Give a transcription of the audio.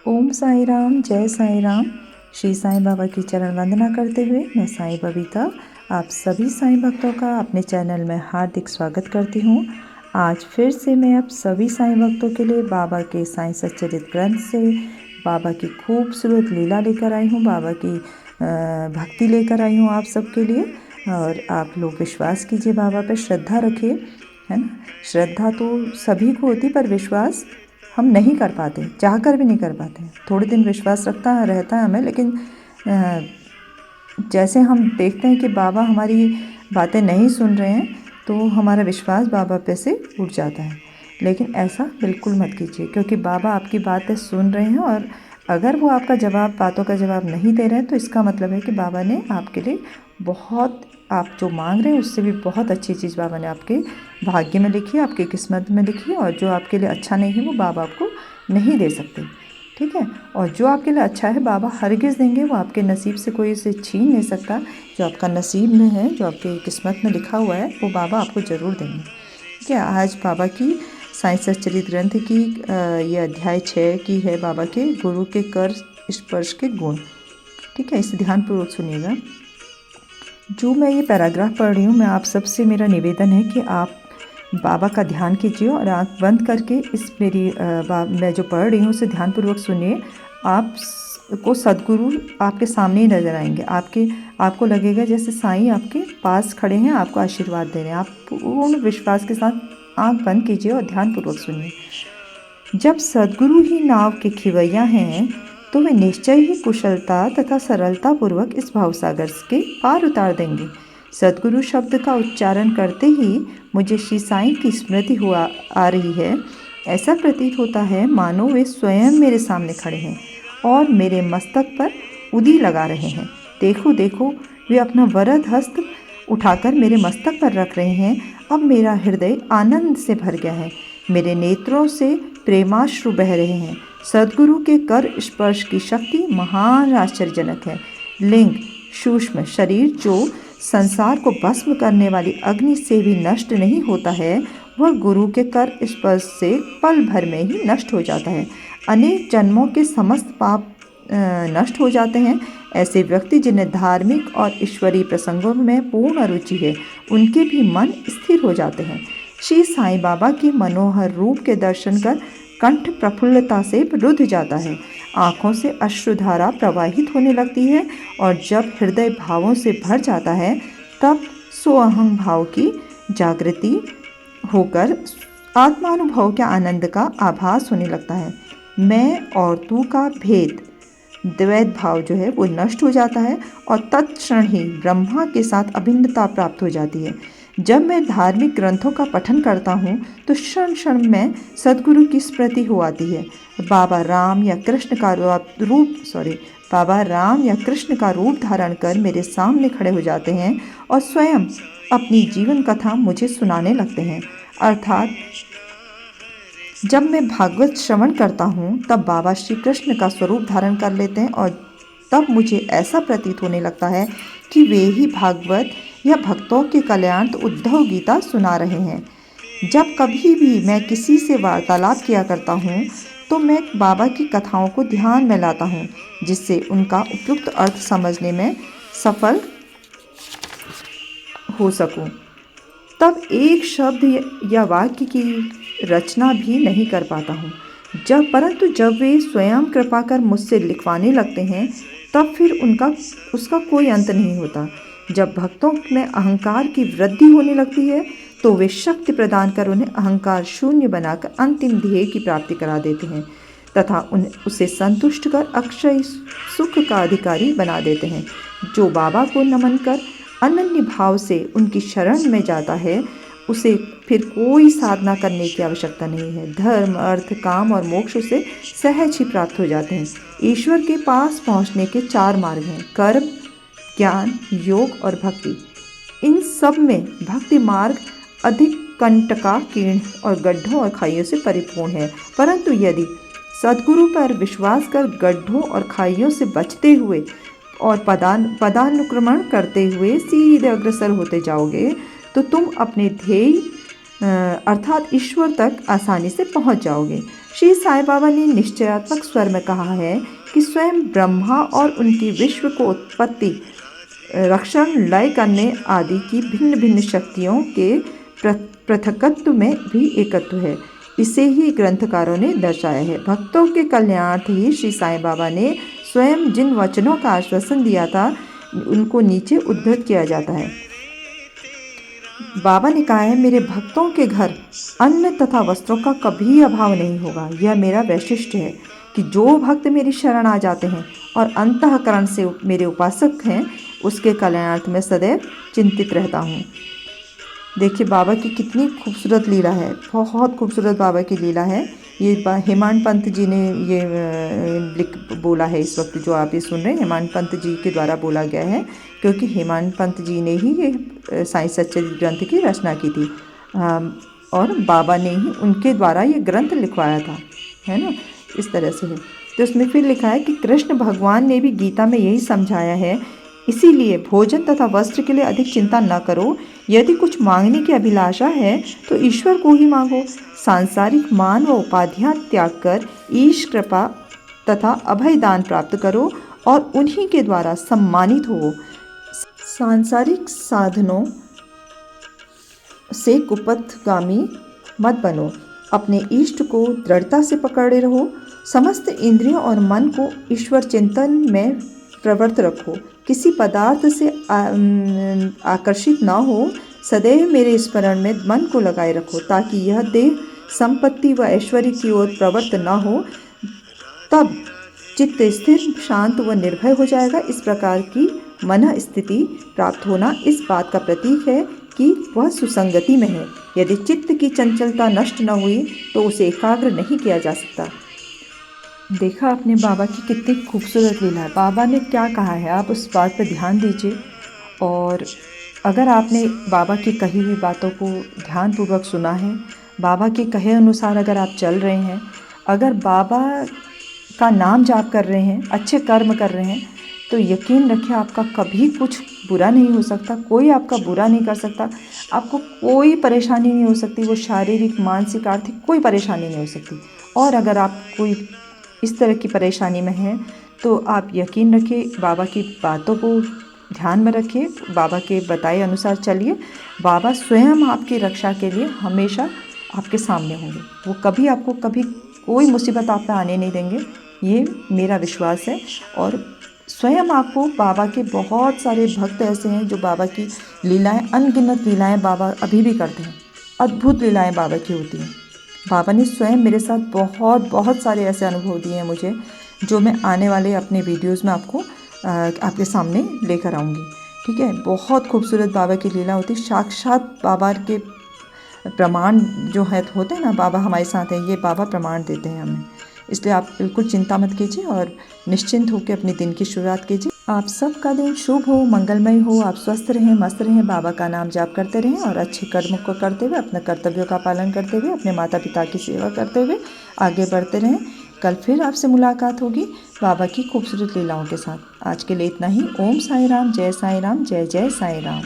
ओम साई राम, जय साई राम। श्री साईं बाबा की चरण वंदना करते हुए मैं साईं बबीता आप सभी साईं भक्तों का अपने चैनल में हार्दिक स्वागत करती हूँ। आज फिर से मैं आप सभी साईं भक्तों के लिए बाबा के साईं सच्चरित ग्रंथ से बाबा की खूबसूरत लीला लेकर आई हूँ, बाबा की भक्ति लेकर आई हूँ आप सबके लिए। और आप लोग विश्वास कीजिए, बाबा पे श्रद्धा रखिए, है ना। श्रद्धा तो सभी को होती, पर विश्वास हम नहीं कर पाते, चाह कर भी नहीं कर पाते। थोड़े दिन विश्वास रहता है हमें, लेकिन जैसे हम देखते हैं कि बाबा हमारी बातें नहीं सुन रहे हैं तो हमारा विश्वास बाबा पे से उठ जाता है। लेकिन ऐसा बिल्कुल मत कीजिए, क्योंकि बाबा आपकी बातें सुन रहे हैं और अगर वो आपका बातों का जवाब नहीं दे रहे हैं तो इसका मतलब है कि बाबा ने आपके लिए बहुत, आप जो मांग रहे हैं उससे भी बहुत अच्छी चीज़ बाबा ने आपके भाग्य में लिखी है, आपकी किस्मत में लिखी है। और जो आपके लिए अच्छा नहीं है वो बाबा आपको नहीं दे सकते, ठीक है। और जो आपके लिए अच्छा है बाबा हरगिज़ देंगे, वो आपके नसीब से कोई इसे छीन नहीं सकता। जो आपका नसीब में है, जो आपके किस्मत में लिखा हुआ है, वो बाबा आपको ज़रूर देंगे, ठीक है। आज बाबा की साईं सच्चरित ग्रंथ की ये अध्याय 6 की है, बाबा के गुरु के कर स्पर्श के गुण, ठीक है। इसे ध्यानपूर्वक सुनिएगा। जो मैं ये पैराग्राफ पढ़ रही हूँ, मैं आप सबसे मेरा निवेदन है कि आप बाबा का ध्यान कीजिए और आँख बंद करके इस मैं जो पढ़ रही हूँ उसे ध्यानपूर्वक सुनिए। आपको सद्गुरु आपके सामने ही नज़र आएंगे। आपको लगेगा जैसे साईं आपके पास खड़े हैं, आपको आशीर्वाद दे रहे हैं। आप पूर्ण विश्वास के साथ आँख बंद कीजिए और ध्यानपूर्वक सुनिए। जब सद्गुरु ही नाव के खिवैया हैं तो वे निश्चय ही कुशलता तथा सरलता पूर्वक इस भावसागर के पार उतार देंगे। सद्गुरु शब्द का उच्चारण करते ही मुझे श्री साईं की स्मृति आ रही है। ऐसा प्रतीत होता है मानो वे स्वयं मेरे सामने खड़े हैं और मेरे मस्तक पर उदी लगा रहे हैं। देखो देखो, वे अपना वरद हस्त उठाकर मेरे मस्तक पर रख रहे हैं। अब मेरा हृदय आनंद से भर गया है, मेरे नेत्रों से प्रेमाश्रु बह रहे हैं। सद्गुरु के कर स्पर्श की शक्ति महान आश्चर्यजनक है। लिंग सूक्ष्म शरीर जो संसार को भस्म करने वाली अग्नि से भी नष्ट नहीं होता है, वह गुरु के कर स्पर्श से पल भर में ही नष्ट हो जाता है। अनेक जन्मों के समस्त पाप नष्ट हो जाते हैं। ऐसे व्यक्ति जिन्हें धार्मिक और ईश्वरीय प्रसंगों में पूर्ण रुचि है, उनके भी मन स्थिर हो जाते हैं। श्री साईं बाबा के मनोहर रूप के दर्शन कर कंठ प्रफुल्लता से रुद्ध जाता है, आँखों से अश्रुधारा प्रवाहित होने लगती है और जब हृदय भावों से भर जाता है तब स्वअहं भाव की जागृति होकर आत्मानुभव के आनंद का आभास होने लगता है। मैं और तू का भेद, द्वैत भाव जो है वो नष्ट हो जाता है और तत्क्षण ही ब्रह्मा के साथ अभिन्नता प्राप्त हो जाती है। जब मैं धार्मिक ग्रंथों का पठन करता हूँ तो क्षण क्षण में सद्गुरु की स्मृति हो आती है। बाबा राम या कृष्ण का रूप धारण कर मेरे सामने खड़े हो जाते हैं और स्वयं अपनी जीवन कथा मुझे सुनाने लगते हैं। अर्थात जब मैं भागवत श्रवण करता हूँ तब बाबा श्री कृष्ण का स्वरूप धारण कर लेते हैं और तब मुझे ऐसा प्रतीत होने लगता है कि वे ही भागवत या भक्तों के कल्याण उद्धव गीता सुना रहे हैं। जब कभी भी मैं किसी से वार्तालाप किया करता हूँ तो मैं बाबा की कथाओं को ध्यान में लाता हूँ, जिससे उनका उपयुक्त अर्थ समझने में सफल हो सकूँ। तब एक शब्द या वाक्य की रचना भी नहीं कर पाता हूँ। परंतु जब वे स्वयं कृपा कर मुझसे लिखवाने लगते हैं तब फिर उसका कोई अंत नहीं होता। जब भक्तों में अहंकार की वृद्धि होने लगती है तो वे शक्ति प्रदान कर उन्हें अहंकार शून्य बनाकर अंतिम ध्येय की प्राप्ति करा देते हैं तथा उसे संतुष्ट कर अक्षय सुख का अधिकारी बना देते हैं। जो बाबा को नमन कर अनन्य भाव से उनकी शरण में जाता है उसे फिर कोई साधना करने की आवश्यकता नहीं है। धर्म अर्थ काम और मोक्ष उसे सहज ही प्राप्त हो जाते हैं। ईश्वर के पास पहुंचने के 4 मार्ग हैं, कर्म, ज्ञान, योग और भक्ति। इन सब में भक्ति मार्ग अधिक कंटकाकीर्ण और गड्ढों और खाइयों से परिपूर्ण है। परंतु यदि सद्गुरु पर विश्वास कर गड्ढों और खाइयों से बचते हुए और पदानुक्रमण करते हुए सीधे अग्रसर होते जाओगे तो तुम अपने ध्येय अर्थात ईश्वर तक आसानी से पहुंच जाओगे। श्री साईं बाबा ने निश्चयात्मक स्वर में कहा है कि स्वयं ब्रह्मा और उनकी विश्व को उत्पत्ति, रक्षण, लय करने आदि की भिन्न भिन्न शक्तियों के पृथकत्व में भी एकत्व है। इसे ही ग्रंथकारों ने दर्शाया है। भक्तों के कल्याणार्थ ही श्री साईं बाबा ने स्वयं जिन वचनों का आश्वासन दिया था उनको नीचे उद्धृत किया जाता है। बाबा ने कहा है, मेरे भक्तों के घर अन्न तथा वस्त्रों का कभी अभाव नहीं होगा। यह मेरा वैशिष्ट्य है कि जो भक्त मेरी शरण आ जाते हैं और अंतःकरण से मेरे उपासक हैं, उसके कल्याणार्थ में सदैव चिंतित रहता हूँ। देखिए बाबा की कितनी खूबसूरत लीला है, बहुत खूबसूरत बाबा की लीला है। ये हेमांड पंत जी ने ये बोला है। इस वक्त जो आप ये सुन रहे हैं हेमांड पंत जी के द्वारा बोला गया है, क्योंकि हेमांड पंत जी ने ही ये साईं सच्चिदानंद ग्रंथ की रचना की थी और बाबा ने ही उनके द्वारा ये ग्रंथ लिखवाया था, है ना। इस तरह से है। तो उसमें फिर लिखा है कि कृष्ण भगवान ने भी गीता में यही समझाया है, इसीलिए भोजन तथा वस्त्र के लिए अधिक चिंता न करो। यदि कुछ मांगने की अभिलाषा है तो ईश्वर को ही मांगो। सांसारिक मान व उपाधियां त्याग कर ईश कृपा तथा अभय दान प्राप्त करो और उन्हीं के द्वारा सम्मानित हो। सांसारिक साधनों से कुपथगामी मत बनो। अपने इष्ट को दृढ़ता से पकड़े रहो। समस्त इंद्रियों और मन को ईश्वर चिंतन में प्रवृत्त रखो। किसी पदार्थ से आकर्षित न हो। सदैव मेरे स्मरण में मन को लगाए रखो, ताकि यह देह संपत्ति व ऐश्वर्य की ओर प्रवृत्त न हो। तब चित्त स्थिर, शांत व निर्भय हो जाएगा। इस प्रकार की मन स्थिति प्राप्त होना इस बात का प्रतीक है कि वह सुसंगति में है। यदि चित्त की चंचलता नष्ट न हुई तो उसे एकाग्र नहीं किया जा सकता। देखा आपने बाबा की कितनी खूबसूरत लीला है। बाबा ने क्या कहा है, आप उस बात पर ध्यान दीजिए। और अगर आपने बाबा की कही हुई बातों को ध्यानपूर्वक सुना है, बाबा के कहे अनुसार अगर आप चल रहे हैं, अगर बाबा का नाम जाप कर रहे हैं, अच्छे कर्म कर रहे हैं, तो यकीन रखिए आपका कभी कुछ बुरा नहीं हो सकता। कोई आपका बुरा नहीं कर सकता। आपको कोई परेशानी नहीं हो सकती, वो शारीरिक, मानसिक, आर्थिक कोई परेशानी नहीं हो सकती। और अगर आप कोई इस तरह की परेशानी में हैं तो आप यकीन रखिए, बाबा की बातों को ध्यान में रखिए, बाबा के बताए अनुसार चलिए। बाबा स्वयं आपकी रक्षा के लिए हमेशा आपके सामने होंगे। वो कभी आपको कभी कोई मुसीबत आप पे आने नहीं देंगे, ये मेरा विश्वास है। और स्वयं आपको बाबा के बहुत सारे भक्त ऐसे हैं जो बाबा की लीलाएं, अनगिनत लीलाएं बाबा अभी भी करते हैं। अद्भुत लीलाएं बाबा की होती हैं। बाबा ने स्वयं मेरे साथ बहुत सारे ऐसे अनुभव दिए हैं मुझे, जो मैं आने वाले अपने वीडियोस में आपके सामने लेकर आऊँगी। ठीक है, बहुत खूबसूरत बाबा की लीला होती है। साक्षात बाबा के प्रमाण जो है होते हैं ना, बाबा हमारे साथ हैं, ये बाबा प्रमाण देते हैं हमें। इसलिए आप बिल्कुल चिंता मत कीजिए और निश्चिंत होकर अपने दिन की शुरुआत कीजिए। आप सबका दिन शुभ हो, मंगलमय हो। आप स्वस्थ रहें, मस्त रहें, बाबा का नाम जाप करते रहें और अच्छे कर्मों को करते हुए, अपने कर्तव्यों का पालन करते हुए, अपने माता पिता की सेवा करते हुए आगे बढ़ते रहें। कल फिर आपसे मुलाकात होगी बाबा की खूबसूरत लीलाओं के साथ। आज के लिए इतना ही। ओम साई राम, जय साई राम, जय जय साई राम।